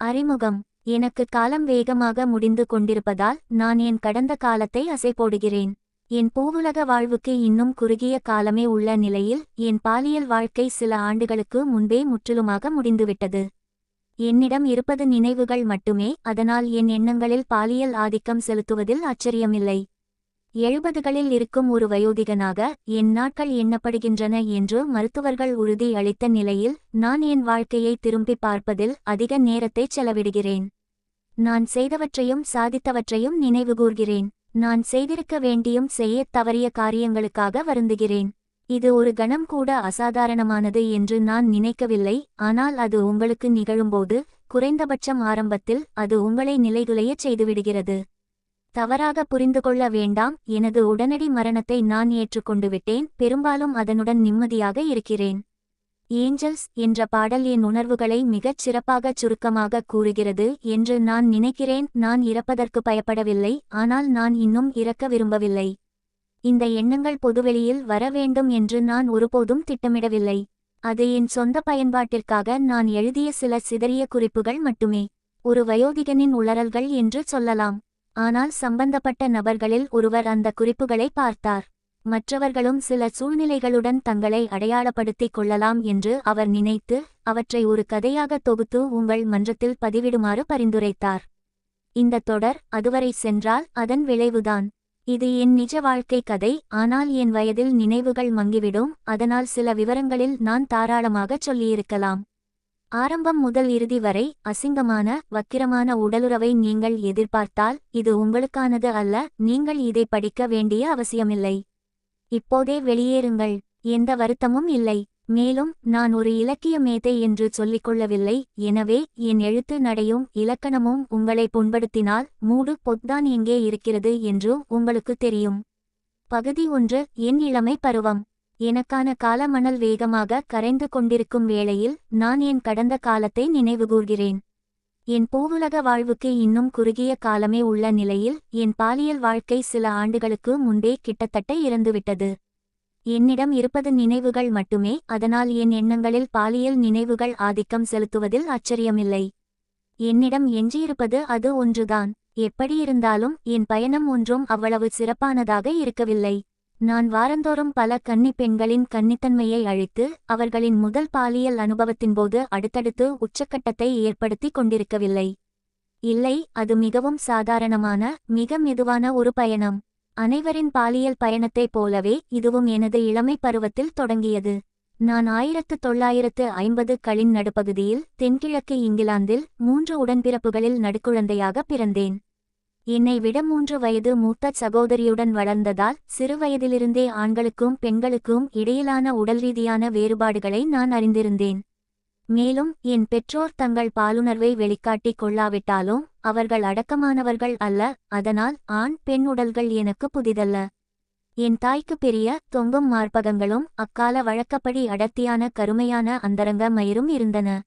அறிமுகம். எனக்கு காலம் வேகமாக முடிந்து கொண்டிருப்பதால் நான் என் கடந்த காலத்தை அசைபோடுகிறேன். என் பூவுலக வாழ்வுக்கு இன்னும் குறுகிய காலமே உள்ள நிலையில் என் பாலியல் வாழ்க்கை சில ஆண்டுகளுக்கு முன்பே முற்றிலுமாக முடிந்துவிட்டது. என்னிடம் இருப்பது நினைவுகள் மட்டுமே, அதனால் என் எண்ணங்களில் பாலியல் ஆதிக்கம் செலுத்துவதில் ஆச்சரியமில்லை. 70களில் இருக்கும் ஒரு வயோதிகனாக என் நாட்கள் எண்ணப்படுகின்றன என்று மருத்துவர்கள் உறுதி அளித்த நிலையில் நான் என் வாழ்க்கையை திரும்பி பார்ப்பதில் அதிக நேரத்தை செலவிடுகிறேன். நான் செய்தவற்றையும் சாதித்தவற்றையும் நினைவுகூர்கிறேன். நான் செய்திருக்க வேண்டியும் செய்யத் தவறிய காரியங்களுக்காக வருந்துகிறேன். இது ஒரு கணம் கூட அசாதாரணமானது என்று நான் நினைக்கவில்லை. ஆனால் அது உங்களுக்கு நிகழும்போது, குறைந்தபட்சம் ஆரம்பத்தில், அது உங்களை நிலைகுலையச் செய்துவிடுகிறது. தவறாக புரிந்து கொள்ள வேண்டாம். எனது உடனடி மரணத்தை நான் ஏற்றுக்கொண்டு விட்டேன். பெரும்பாலும் அதனுடன் நிம்மதியாக இருக்கிறேன். ஏஞ்சல்ஸ் என்ற பாடல் என் உணர்வுகளை மிகச் சிறப்பாகச் சுருக்கமாக கூறுகிறது என்று நான் நினைக்கிறேன். நான் இறப்பதற்கு பயப்படவில்லை, ஆனால் நான் இன்னும் இறக்க விரும்பவில்லை. இந்த எண்ணங்கள் பொதுவெளியில் வர வேண்டும் என்று நான் ஒருபோதும் திட்டமிடவில்லை. அது என் சொந்த பயன்பாட்டிற்காக நான் எழுதிய சில சிதறிய குறிப்புகள் மட்டுமே. ஒரு வயோதிகனின் உளறல்கள் என்று சொல்லலாம். ஆனால் சம்பந்தப்பட்ட நபர்களில் ஒருவர் அந்த குறிப்புகளை பார்த்தார். மற்றவர்களும் சில சூழ்நிலைகளுடன் தங்களை அடையாளப்படுத்திக் கொள்ளலாம் என்று அவர் நினைத்து அவற்றை ஒரு கதையாக தொகுத்து உங்கள் மன்றத்தில் பதிவிடுமாறு பரிந்துரைத்தார். இந்த தொடர் அதுவரை சென்றால் அதன் விளைவுதான். இது என் நிஜ வாழ்க்கை கதை, ஆனால் என் வயதில் நினைவுகள் மங்கிவிடும். அதனால் சில விவரங்களில் நான் தாராளமாகச் சொல்லியிருக்கலாம். ஆரம்பம் முதல் இறுதி வரை அசிங்கமான, வக்கிரமான உடலுறவை நீங்கள் எதிர்பார்த்தால் இது உங்களுக்கானது அல்ல. நீங்கள் இதை படிக்க வேண்டிய அவசியமில்லை. இப்போதே வெளியேறுங்கள். எந்த வருத்தமும் இல்லை. மேலும் நான் ஒரு இலக்கிய மேதை என்று சொல்லிக்கொள்ளவில்லை. எனவே என் எழுத்து நடையும் இலக்கணமும் உங்களை புண்படுத்தினால் மூடு பொத்தான் எங்கே இருக்கிறது என்று உங்களுக்கு தெரியும். பகுதி 1. என் இளமை பருவம். எனக்கான காலமணல் வேகமாக கரைந்து கொண்டிருக்கும் வேளையில் நான் என் கடந்த காலத்தை நினைவுகூர்கிறேன். என் பூவுலக வாழ்வுக்கு இன்னும் குறுகிய காலமே உள்ள நிலையில் என் பாலியல் வாழ்க்கை சில ஆண்டுகளுக்கு முன்பே கிட்டத்தட்ட இறந்துவிட்டது. என்னிடம் இருப்பது நினைவுகள் மட்டுமே, அதனால் என் எண்ணங்களில் பாலியல் நினைவுகள் ஆதிக்கம் செலுத்துவதில் ஆச்சரியமில்லை. என்னிடம் எஞ்சியிருப்பது அது ஒன்றுதான். எப்படியிருந்தாலும் என் பயணம் ஒன்றும் அவ்வளவு சிறப்பானதாக இருக்கவில்லை. நான் வாரந்தோறும் பல கன்னிப் பெண்களின் கன்னித்தன்மையை அழித்து அவர்களின் முதல் பாலியல் அனுபவத்தின்போது அடுத்தடுத்து உச்சக்கட்டத்தை ஏற்படுத்தி கொண்டிருக்கவில்லை. இல்லை, அது மிகவும் சாதாரணமான, மிக மெதுவான ஒரு பயணம். அனைவரின் பாலியல் பயணத்தைப் போலவே இதுவும் எனது இளமை பருவத்தில் தொடங்கியது. நான் 1950களின் நடுப்பகுதியில் தென்கிழக்கு இங்கிலாந்தில் 3 உடன்பிறப்புகளில் நடுக்குழந்தையாக பிறந்தேன். என்னை விட 3 வயது மூத்த சகோதரியுடன் வளர்ந்ததால் சிறுவயதிலிருந்தே ஆண்களுக்கும் பெண்களுக்கும் இடையிலான உடல்ரீதியான வேறுபாடுகளை நான் அறிந்திருந்தேன். மேலும் என் பெற்றோர் தங்கள் பாலுணர்வை வெளிக்காட்டிக் கொள்ளாவிட்டாலும் அவர்கள் அடக்கமானவர்கள் அல்ல. அதனால் ஆண் பெண் உடல்கள் எனக்கு புதிதல்ல. என் தாய்க்கு பெரிய தொங்கும் மார்பகங்களும் அக்கால வழக்கப்படி அடர்த்தியான கருமையான அந்தரங்க மயிரும் இருந்தன.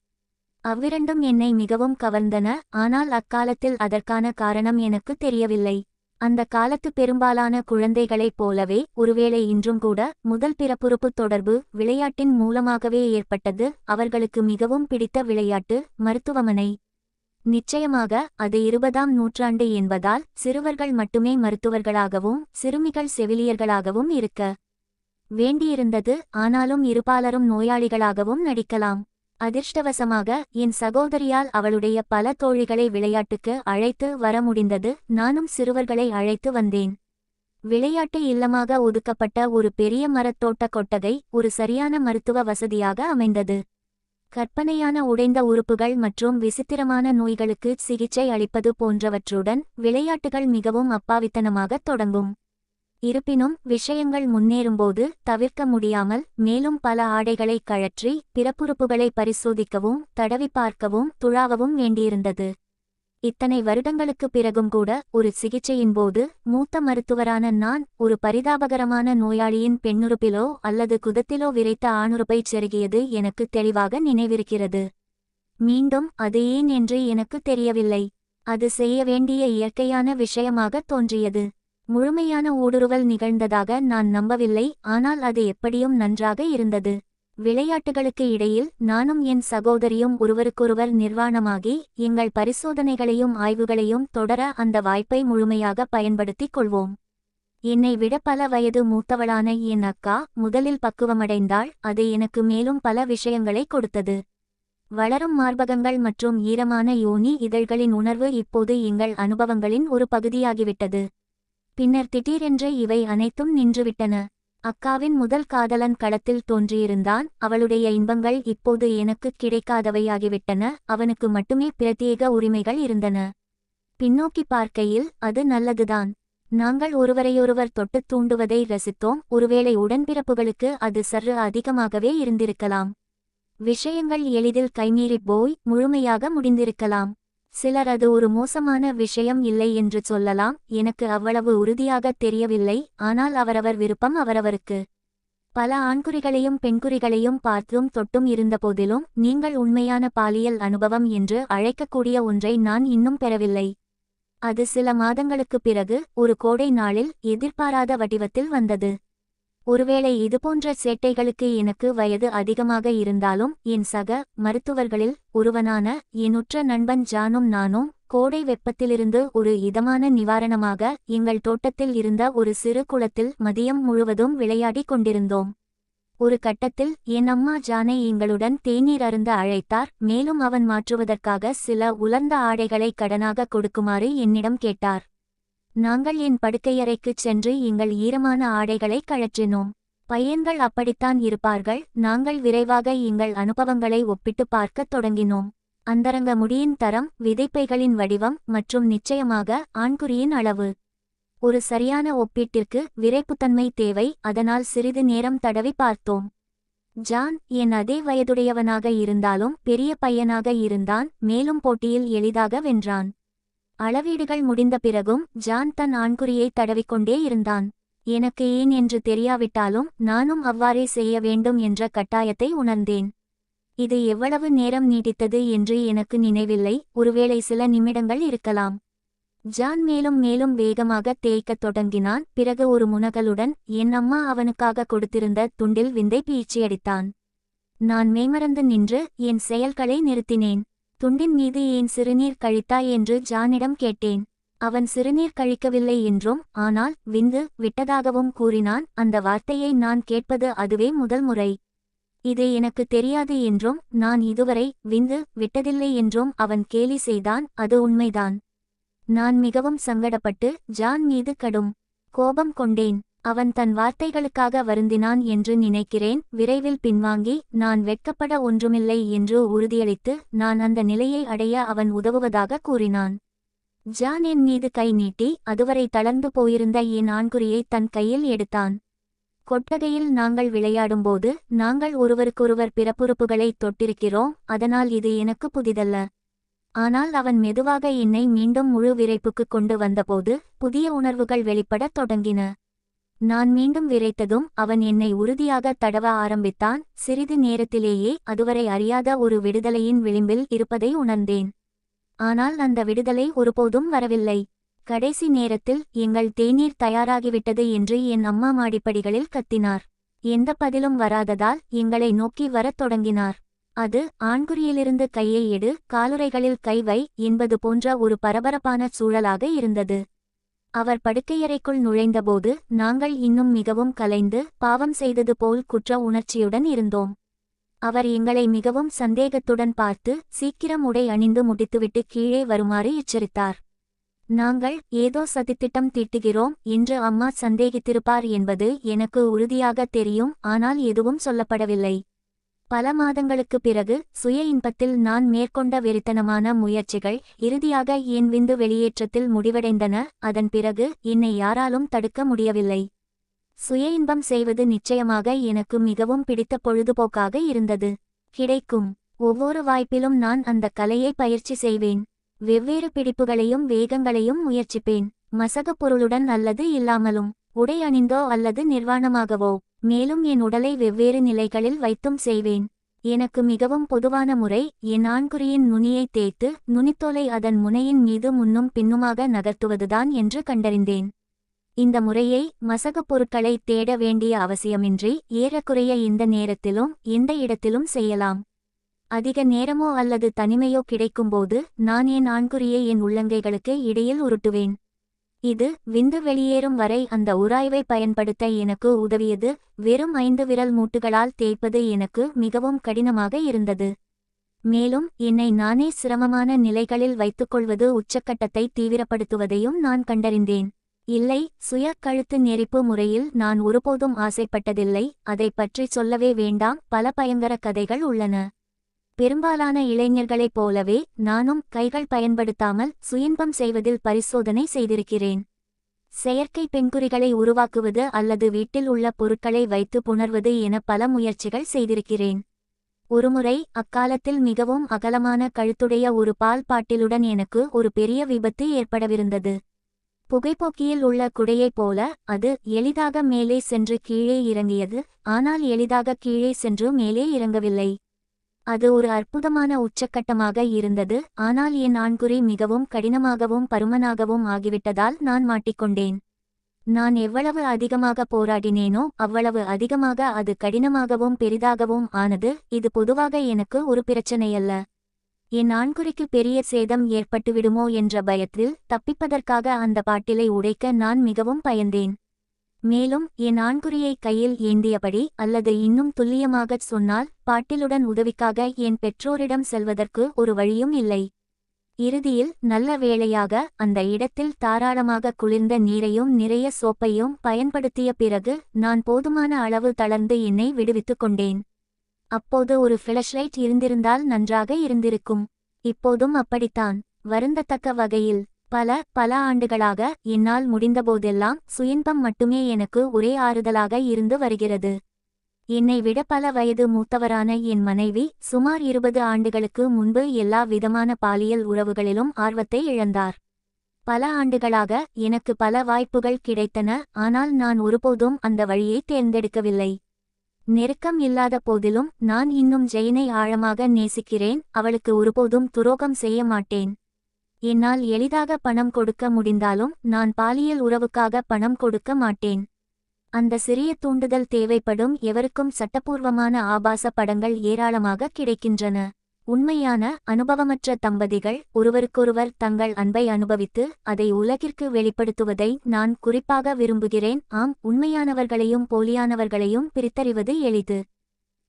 அவ்விரண்டும் என்னை மிகவும் கவர்ந்தன. ஆனால் அக்காலத்தில் அதற்கான காரணம் எனக்கு தெரியவில்லை. அந்த காலத்து பெரும்பாலான குழந்தைகளைப் போலவே ஒருவேளை இன்றும் கூட முதல் பிறப்புறுப்பு தொடர்பு விளையாட்டின் மூலமாகவே ஏற்பட்டது. அவர்களுக்கு மிகவும் பிடித்த விளையாட்டு மருத்துவமனை. நிச்சயமாக அது 20ஆம் நூற்றாண்டு என்பதால் சிறுவர்கள் மட்டுமே மருத்துவர்களாகவும் சிறுமிகள் செவிலியர்களாகவும் இருக்க வேண்டியிருந்தது. ஆனாலும் இருபாலரும் நோயாளிகளாகவும் நடிக்கலாம். அதிர்ஷ்டவசமாக என் சகோதரியால் அவளுடைய பல தோழிகளை விளையாட்டுக்கு அழைத்து வர முடிந்தது. நானும் சிறுவர்களை அழைத்து வந்தேன். விளையாட்டு இல்லமாக ஒதுக்கப்பட்ட ஒரு பெரிய மரத்தோட்ட கொட்டகை ஒரு சரியான மருத்துவ வசதியாக அமைந்தது. கற்பனையான உடைந்த உறுப்புகள் மற்றும் விசித்திரமான நோய்களுக்கு சிகிச்சை அளிப்பது போன்றவற்றுடன் விளையாட்டுகள் மிகவும் அப்பாவித்தனமாக தொடங்கும். இருப்பினும் விஷயங்கள் முன்னேறும்போது தவிர்க்க முடியாமல் மேலும் பல ஆடைகளை கழற்றி பிறப்புறுப்புகளை பரிசோதிக்கவும் தடவி பார்க்கவும் துழாவவும் வேண்டியிருந்தது. இத்தனை வருடங்களுக்குப் பிறகும் கூட ஒரு சிகிச்சையின் போது மூத்த மருத்துவரான நான் ஒரு பரிதாபகரமான நோயாளியின் பெண்ணுறுப்பிலோ அல்லது குதத்திலோ விரைத்த ஆணுறுப்பைச் செருகியது எனக்கு தெளிவாக நினைவிருக்கிறது. மீண்டும் அது ஏன் என்று எனக்கு தெரியவில்லை. அது செய்ய வேண்டிய இயற்கையான விஷயமாக தோன்றியது. முழுமையான ஊடுருவல் நிகழ்ந்ததாக நான் நம்பவில்லை, ஆனால் அது எப்படியும் நன்றாக இருந்தது. விளையாட்டுகளுக்கு இடையில் நானும் என் சகோதரியும் ஒருவருக்கொருவர் நிர்வாணமாகி எங்கள் பரிசோதனைகளையும் ஆய்வுகளையும் தொடர அந்த வாய்ப்பை முழுமையாக பயன்படுத்திக் கொள்வோம். என்னை விட பல வயது மூத்தவளான என் அக்கா முதலில் பக்குவமடைந்தாள். அது எனக்கு மேலும் பல விஷயங்களை கொடுத்தது. வளரும் மார்பகங்கள் மற்றும் ஈரமான யோனி இதழ்களின் உணர்வு இப்போது எங்கள் அனுபவங்களின் ஒரு பகுதியாகிவிட்டது. பின்னர் திடீரென்று இவை அனைத்தும் நின்றுவிட்டன. அக்காவின் முதல் காதலன் களத்தில் தோன்றியிருந்தான். அவளுடைய இன்பங்கள் இப்போது எனக்கு கிடைக்காதவையாகிவிட்டன. அவனுக்கு மட்டுமே பிரத்யேக உரிமைகள் இருந்தன. பின்னோக்கி பார்க்கையில் அது நல்லதுதான். நாங்கள் ஒருவரையொருவர் தொட்டுத் தூண்டுவதை ரசித்தோம். ஒருவேளை உடன்பிறப்புகளுக்கு அது சற்று அதிகமாகவே இருந்திருக்கலாம். விஷயங்கள் எளிதில் கைமீறிப் போய் முழுமையாக முடிந்திருக்கலாம். சிலர் அது ஒரு மோசமான விஷயம் இல்லை என்று சொல்லலாம். எனக்கு அவ்வளவு உறுதியாகத் தெரியவில்லை. ஆனால் அவரவர் விருப்பம் அவரவருக்கு. பல ஆண்குறிகளையும் பெண்குறிகளையும் பார்த்தும் தொட்டும் இருந்தபோதிலும் நீங்கள் உண்மையான பாலியல் அனுபவம் என்று அழைக்கக்கூடிய ஒன்றை நான் இன்னும் பெறவில்லை. அது சில மாதங்களுக்குப் பிறகு ஒரு கோடை நாளில் எதிர்பாராத வடிவத்தில் வந்தது. ஒருவேளை இதுபோன்ற சேட்டைகளுக்கு எனக்கு வயது அதிகமாக இருந்தாலும் என் சக மருத்துவர்களில் ஒருவனான என் உற்ற நண்பன் ஜானும் நானும் கோடை வெப்பத்திலிருந்து ஒரு இதமான நிவாரணமாக எங்கள் தோட்டத்தில் இருந்த ஒரு சிறு குளத்தில் மதியம் முழுவதும் விளையாடிக் கொண்டிருந்தோம். ஒரு கட்டத்தில் என் அம்மா ஜானை எங்களுடன் தேநீர் அருந்த அழைத்தார். மேலும் அவன் மாற்றுவதற்காக சில உலர்ந்த ஆடைகளை கடனாக கொடுக்குமாறு என்னிடம் கேட்டார். நாங்கள் என் படுக்கையறைக்குச் சென்று எங்கள் ஈரமான ஆடைகளை கழற்றினோம். பையன்கள் அப்படித்தான் இருப்பார்கள். நாங்கள் விரைவாக எங்கள் அனுபவங்களை ஒப்பிட்டு பார்க்கத் தொடங்கினோம். அந்தரங்க முடியின் தரம், விதைப்பைகளின் வடிவம் மற்றும் நிச்சயமாக ஆண்குறியின் அளவு. ஒரு சரியான ஒப்பீட்டிற்கு விரைப்புத்தன்மை தேவை. அதனால் சிறிது நேரம் தடவி பார்த்தோம். ஜான் என் அதே வயதுடையவனாக இருந்தாலும் பெரிய பையனாக இருந்தான். மேலும் போட்டியில் எளிதாக வென்றான். அளவீடுகள் முடிந்த பிறகும் ஜான் தன் ஆண்குறியை தடவிக்கொண்டே இருந்தான். எனக்கு ஏன் என்று தெரியாவிட்டாலும் நானும் அவ்வாறே செய்ய வேண்டும் என்ற கட்டாயத்தை உணர்ந்தேன். இது எவ்வளவு நேரம் நீடித்தது என்று எனக்கு நினைவில்லை. ஒருவேளை சில நிமிடங்கள் இருக்கலாம். ஜான் மேலும் மேலும் வேகமாக தேய்க்கத் தொடங்கினான். பிறகு ஒரு முனகலுடன் என் அம்மா அவனுக்காக கொடுத்திருந்த துண்டில் விந்தை பீச்சியடித்தான். நான் மெய்மறந்து நின்று என் செயல்களை நிறுத்தினேன். துண்டின் மீது ஏன் சிறுநீர் கழித்தாய் என்று ஜானிடம் கேட்டேன். அவன் சிறுநீர் கழிக்கவில்லை என்றும் ஆனால் விந்து விட்டதாகவும் கூறினான். அந்த வார்த்தையை நான் கேட்பது அதுவே முதல் முறை. இது எனக்கு தெரியாது என்றும் நான் இதுவரை விந்து விட்டதில்லை என்றும் அவன் கேலி செய்தான். அது உண்மைதான். நான் மிகவும் சங்கடப்பட்டு ஜான் மீது கடும் கோபம் கொண்டேன். அவன் தன் வார்த்தைகளுக்காக வருந்தினான் என்று நினைக்கிறேன். விரைவில் பின்வாங்கி நான் வெட்கப்பட ஒன்றுமில்லை என்று உறுதியளித்து நான் அந்த நிலையை அடைய அவன் உதவுவதாக கூறினான். ஜான் என் மீது கை நீட்டி அதுவரை தளர்ந்து போயிருந்த என் ஆண்குறியை தன் கையில் எடுத்தான். கொட்டகையில் நாங்கள் விளையாடும்போது நாங்கள் ஒருவருக்கொருவர் பிறப்புறுப்புகளை தொட்டிருக்கிறோம். அதனால் இது எனக்கு புதிதல்ல. ஆனால் அவன் மெதுவாக என்னை மீண்டும் முழு விரைப்புக்கு கொண்டு வந்தபோது புதிய உணர்வுகள் வெளிப்படத் தொடங்கின. நான் மீண்டும் விரைத்ததும் அவன் என்னை உறுதியாக தடவ ஆரம்பித்தான். சிறிது நேரத்திலேயே அதுவரை அறியாத ஒரு விடுதலையின் விளிம்பில் இருப்பதை உணர்ந்தேன். ஆனால் அந்த விடுதலை ஒருபோதும் வரவில்லை. கடைசி நேரத்தில் எங்கள் தேநீர் தயாராகிவிட்டது என்று என் அம்மா மாடிப்படிகளில் கத்தினார். எந்த பதிலும் வராததால் எங்களை நோக்கி வரத் தொடங்கினார். அது ஆண்குறியிலிருந்து கையை எடு, காலுறைகளில் கை வை என்பது போன்ற ஒரு பரபரப்பான சூழலாக இருந்தது. அவர் படுக்கையறைக்குள் நுழைந்தபோது நாங்கள் இன்னும் மிகவும் கலைந்து பாவம் செய்தது போல் குற்ற உணர்ச்சியுடன் இருந்தோம். அவர் எங்களை மிகவும் சந்தேகத்துடன் பார்த்து சீக்கிரம் உடை அணிந்து முடித்துவிட்டு கீழே வருமாறு எச்சரித்தார். நாங்கள் ஏதோ சதித்திட்டம் தீட்டுகிறோம் என்று அம்மா சந்தேகித்திருப்பார் என்பது எனக்கு உறுதியாக தெரியும். ஆனால் எதுவும் சொல்லப்படவில்லை. பல மாதங்களுக்குப் பிறகு சுய இன்பத்தில் நான் மேற்கொண்ட வெறித்தனமான முயற்சிகள் இறுதியாக என் விந்து வெளியேற்றத்தில் முடிவடைந்தன. அதன் பிறகு என்னை யாராலும் தடுக்க முடியவில்லை. சுய இன்பம் செய்வது நிச்சயமாக எனக்கு மிகவும் பிடித்த பொழுதுபோக்காக இருந்தது. கிடைக்கும் ஒவ்வொரு வாய்ப்பிலும் நான் அந்த கலையை பயிற்சி செய்வேன். வெவ்வேறு பிடிப்புகளையும் வேகங்களையும் முயற்சிப்பேன். மசகப் பொருளுடன் அல்லது இல்லாமலும், உடை அணிந்தோ அல்லது நிர்வாணமாகவோ. மேலும் என் உடலை வெவ்வேறு நிலைகளில் வைத்தும் செய்வேன். எனக்கு மிகவும் பொதுவான முறை என் ஆண்குறியின் நுனியை தேய்த்து நுனித்தோலை அதன் முனையின் மீது முன்னும் பின்னுமாக நகர்த்துவதுதான் என்று கண்டறிந்தேன். இந்த முறையை மசகுப் பொருட்களை தேட வேண்டிய அவசியமின்றி ஏறக்குறைய இந்த நேரத்திலும் எந்த இடத்திலும் செய்யலாம். அதிக நேரமோ அல்லது தனிமையோ கிடைக்கும்போது நான் என் ஆண்குறியை என் உள்ளங்கைகளுக்கு இடையில் உருட்டுவேன். இது விந்து வெளியேறும் வரை அந்த உராய்வை பயன்படுத்த எனக்கு உதவியது. வெறும் 5 விரல் மூட்டுகளால் தேய்ப்பது எனக்கு மிகவும் கடினமாக இருந்தது. மேலும் என்னை நானே சிரமமான நிலைகளில் வைத்துக்கொள்வது உச்சக்கட்டத்தை தீவிரப்படுத்துவதையும் நான் கண்டறிந்தேன். இல்லை, சுய கழுத்து நெரிப்பு முறையில் நான் ஒருபோதும் ஆசைப்பட்டதில்லை. அதை பற்றி சொல்லவே வேண்டாம், பல பயங்கர கதைகள் உள்ளன. பெரும்பாலான இளைஞர்களைப் போலவே நானும் கைகள் பயன்படுத்தாமல் சுயின்பம் செய்வதில் பரிசோதனை செய்திருக்கிறேன். செயற்கை பெண்குறிகளை உருவாக்குவது அல்லது வீட்டில் உள்ள பொருட்களை வைத்து புணர்வது என பல முயற்சிகள் செய்திருக்கிறேன். ஒருமுறை அக்காலத்தில் மிகவும் அகலமான கழுத்துடைய ஒரு பால் பாட்டிலுடன் எனக்கு ஒரு பெரிய விபத்து ஏற்படவிருந்தது. புகைப்போக்கியில் உள்ள குடையைப் போல அது எளிதாக மேலே சென்று கீழே இறங்கியது. ஆனால் எளிதாக கீழே சென்று மேலே இறங்கவில்லை. அது ஒரு அற்புதமான உச்சக்கட்டமாக இருந்தது. ஆனால் என் ஆண்குறி மிகவும் கடினமாகவும் பருமனாகவும் ஆகிவிட்டதால் நான் மாட்டிக்கொண்டேன். நான் எவ்வளவு அதிகமாக போராடினேனோ அவ்வளவு அதிகமாக அது கடினமாகவும் பெரிதாகவும் ஆனது. இது பொதுவாக எனக்கு ஒரு பிரச்சனையல்ல. என் ஆண்குறிக்கு பெரிய சேதம் ஏற்பட்டுவிடுமோ என்ற பயத்தில் தப்பிப்பதற்காக அந்த பாட்டிலை உடைக்க நான் மிகவும் பயந்தேன். மேலும் என் ஆண்குறியை கையில் ஏந்தியபடி, அல்லது இன்னும் துல்லியமாகச் சொன்னால் பாட்டிலுடன் உதவிக்காக என் பெற்றோரிடம் செல்வதற்கு ஒரு வழியும் இல்லை. இறுதியில் நல்ல வேளையாக அந்த இடத்தில் தாராளமாக குளிர்ந்த நீரையும் நிறைய சோப்பையும் பயன்படுத்திய பிறகு நான் போதுமான அளவு தளர்ந்து என்னை விடுவித்துக் கொண்டேன். அப்போது ஒரு ஃபிளஷ்லைட் இருந்திருந்தால் நன்றாக இருந்திருக்கும். இப்போதும் அப்படித்தான், வருந்தத்தக்க வகையில். பல ஆண்டுகளாக என்னால் முடிந்தபோதெல்லாம் சுயின்பம் மட்டுமே எனக்கு ஒரே ஆறுதலாக இருந்து வருகிறது. என்னை விட பல வயது மூத்தவரான என் மனைவி சுமார் 20 ஆண்டுகளுக்கு முன்பு எல்லா விதமான பாலியல் உறவுகளிலும் ஆர்வத்தை இழந்தார். பல ஆண்டுகளாக எனக்கு பல வாய்ப்புகள் கிடைத்தன. ஆனால் நான் ஒருபோதும் அந்த வழியை தேர்ந்தெடுக்கவில்லை. நெருக்கம் இல்லாத போதிலும் நான் இன்னும் ஜெயினை ஆழமாக நேசிக்கிறேன். அவளுக்கு ஒருபோதும் துரோகம் செய்ய மாட்டேன். என்னால் எளிதாக பணம் கொடுக்க முடிந்தாலும் நான் பாலியல் உறவுக்காக பணம் கொடுக்க மாட்டேன். அந்த சிறிய தூண்டுதல் தேவைப்படும் எவருக்கும் சட்டப்பூர்வமான ஆபாச படங்கள் ஏராளமாக கிடைக்கின்றன. உண்மையான அனுபவமற்ற தம்பதிகள் ஒருவருக்கொருவர் தங்கள் அன்பை அனுபவித்து அதை உலகிற்கு வெளிப்படுத்துவதை நான் குறிப்பாக விரும்புகிறேன். ஆம், உண்மையானவர்களையும் போலியானவர்களையும் பிரித்தறிவது எளிது.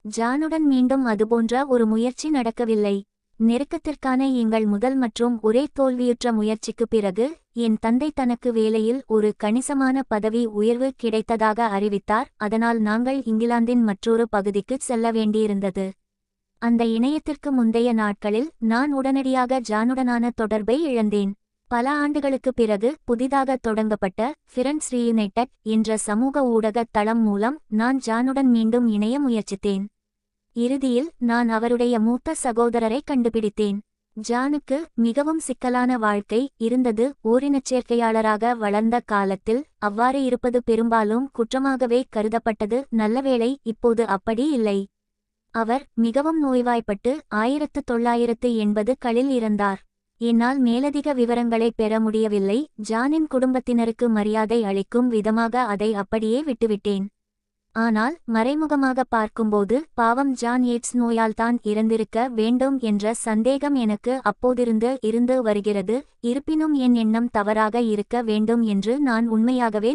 ஜானுடன் மீண்டும் அதுபோன்ற ஒரு முயற்சி நடக்கவில்லை. நெருக்கத்திற்கான எங்கள் முதல் மற்றும் ஒரே தோல்வியுற்ற முயற்சிக்கு பிறகு என் தந்தை தனக்கு வேலையில் ஒரு கணிசமான பதவி உயர்வு கிடைத்ததாக அறிவித்தார். அதனால் நாங்கள் இங்கிலாந்தின் மற்றொரு பகுதிக்கு செல்ல வேண்டியிருந்தது. அந்த இணையத்திற்கு முந்தைய நாட்களில் நான் உடனடியாக ஜானுடனான தொடர்பை இழந்தேன். பல ஆண்டுகளுக்கு பிறகு புதிதாக தொடங்கப்பட்ட ஃபிரண்ட்ஸ் ரீயுனைட்டட் என்ற சமூக ஊடக தளம் மூலம் நான் ஜானுடன் மீண்டும் இணைய முயற்சித்தேன். இறுதியில் நான் அவருடைய மூத்த சகோதரரை கண்டுபிடித்தேன். ஜானுக்கு மிகவும் சிக்கலான வாழ்க்கை இருந்தது. ஓரினச்சேர்க்கையாளராக வளர்ந்த காலத்தில் அவ்வாறு இருப்பது பெரும்பாலும் குற்றமாகவே கருதப்பட்டது. நல்லவேளை இப்போது அப்படி இல்லை. அவர் மிகவும் நோய்வாய்ப்பட்டு 1980களில் இறந்தார். என்னால் மேலதிக விவரங்களை பெற முடியவில்லை. ஜானின் குடும்பத்தினருக்கு மரியாதை அளிக்கும் விதமாக அதை அப்படியே விட்டுவிட்டேன். ஆனால் மறைமுகமாக பார்க்கும்போது பாவம் ஜான் எய்ட்ஸ் நோயால்தான் இறந்திருக்க வேண்டும் என்ற சந்தேகம் எனக்கு அப்போதிருந்து இருந்து வருகிறது. இருப்பினும் என் எண்ணம் தவறாக இருக்க வேண்டும் என்று நான் உண்மையாகவே